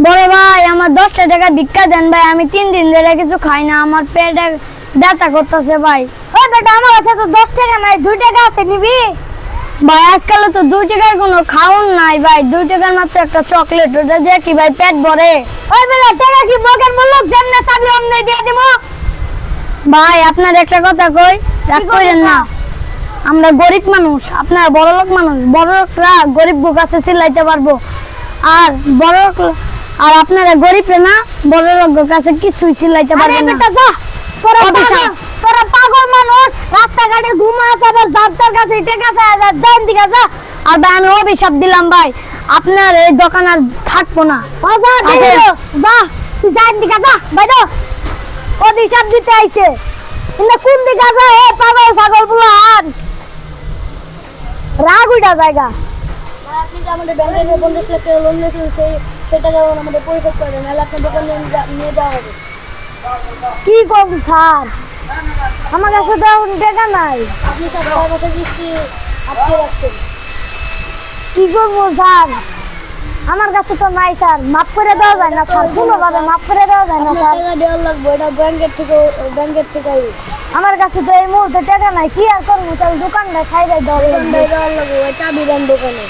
বড় ভাই আমার 10 টাকা ভিক্ষা দেন ভাই, আমি 3 দিন ধরে কিছু খাই না, আমার পেটে ব্যথা করতেছে ভাই। ওই বেটা আমার কাছে তো 10 টাকা নাই, 2 টাকা আছে, নিবি? ভাই আজকাল তো 2 টাকার কোনো খাওন নাই ভাই, 2 টাকার মাত্র একটা চকলেট, ওটা দিয়ে কি ভাই পেট ভরে? ওই বেটা টাকা কি মগের মূল্য যেমনে চাবি অমনে দিয়ে দিব। ভাই আপনার একটা কথা কই, রাগ করেন না, আমরা গরিব মানুষ, আপনারা বড় লোক মানুষ, বড় লোকরা গরিব কাছে চিল্লাইতে পারবো, আর বড় লোক আর আপনারা গরিব না, বড় লোক কাছে কিছুই চিল্লাইতে আরে পারবেন না। বেটা যা, তোরা অভিশাপ। পাগল, তোরা পাগল মানুষ, রাস্তাঘাটে ঘুমাস আবার যাত্রার কাছে টাকা চায় যান দিকে যা। আর ভাই আমি অভিশাপ দিলাম ভাই, আপনার এই দোকান আর থাকবো না। যা যা, তুই যান দিকে যা বাইদো। অভিশাপ দিতে আইছে ইনা কোন দিকে যা, এ পাগল ছাগল বুলান রাগ উইটা জায়গা। আপনি যে আমাদের ব্যাংকে 50 লাখ টাকা লোন নিয়েছেন সেটা যেমন আমাদের পরিশোধ করে দেন, নাহলে আপনার দোকান নিয়ে যাওয়া হবে। কি করব স্যার, আমার কাছে তো এখন টাকা নাই। আপনি স্যার সবার কাছে কিস্তি আটকে রাখছেন। কি করবো স্যার, আমার কাছে তো নাই স্যার, মাফ করে দেওয়া যায় না স্যার, কোনোভাবে মাফ করে দেওয়া যায় না স্যার। টাকা দেওয়ার লাগবে, এটা ব্যাংকের থেকে আমার কাছে তো এই মুহূর্তে টাকা নাই, কি আর করবো, তাহলে দোকানটা খাই দেয় দেওয়ার লাগবে, ওই চাবি দেন দোকানে।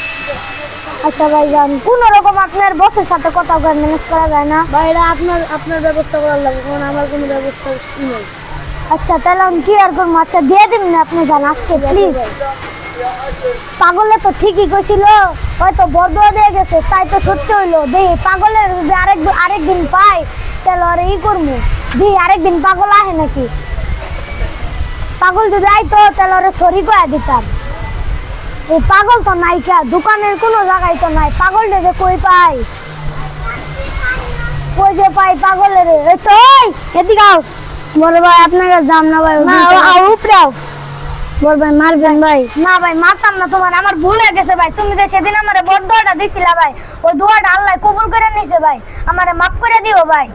আচ্ছা ভাই যান, কোন রকম আপনার বসের সাথে কথা ম্যানেজ করা যায় না? বা এটা আপনার ব্যবস্থা করার লাগবে, কারণ আমার কোনো ব্যবস্থা নেই। আচ্ছা তাহলে আমি কি আর করবো, আচ্ছা দিয়ে দিন আপনি যান আজকে প্লিজ। পাগলে তো ঠিকই কইছিল, হয়তো বদয়া দিয়ে গেছে, তাই তো সত্যি হইলো। দেখি পাগলের যদি আরেকদিন পাই তাহলে আর ই করবো, দেখি আরেকদিন পাগল আহে নাকি। পাগল যদি আইতো তাহলে ওরা সরি করে দিতাম। এই পাগল তো নাই, কা দোকানের কোনো জায়গায় তো নাই, পাগলটা যে কই পাই, কই যে পাই পাগলের। এই তো ওই এদিকে আও। বড় ভাই আপনাকে যাম না ভাই, না আও উপরাও। বড় ভাই মারবেন ভাই? না ভাই মারতাম না, তোমার আমার ভুল হয়ে গেছে ভাই। তুমি যে সেদিন আমারে বড় দোয়াটা দিছিলা ভাই, ওই দোয়াটা আল্লাহ কবুল করে নিছে ভাই, আমারে মাফ করে দিও ভাই।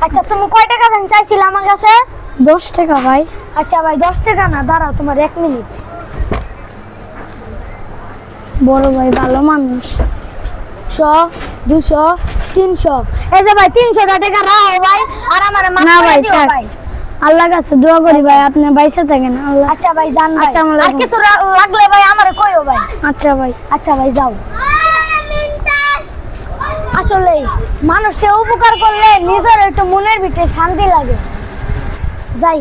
আচ্ছা তুমি কয় টাকা জান চাইছিলা আমার কাছে? 10 টাকা ভাই। আচ্ছা ভাই 10 টাকা না, দাঁড়াও তোমার 1 মিনিট। বড় ভাই ভালো মানুষ। 100 200 300, এই যে ভাই 300 টাকা রাখো ভাই, আর আমারে মাফ না করে ভাই, দিও থাক। ভাই। আল্লাহর কাছে দোয়া করি ভাই, আপনি বাইসে থাকেন। আল্লাহ। আচ্ছা ভাই জান ভাই, আসসালামু আর আলাইকুম। কিছু লাগলে ভাই আমারে কইও ভাই। আচ্ছা ভাই। আচ্ছা ভাই যাও। আসলে মানুষকে উপকার করলে নিজের একটু মনের ভিতরে শান্তি লাগে। যাই।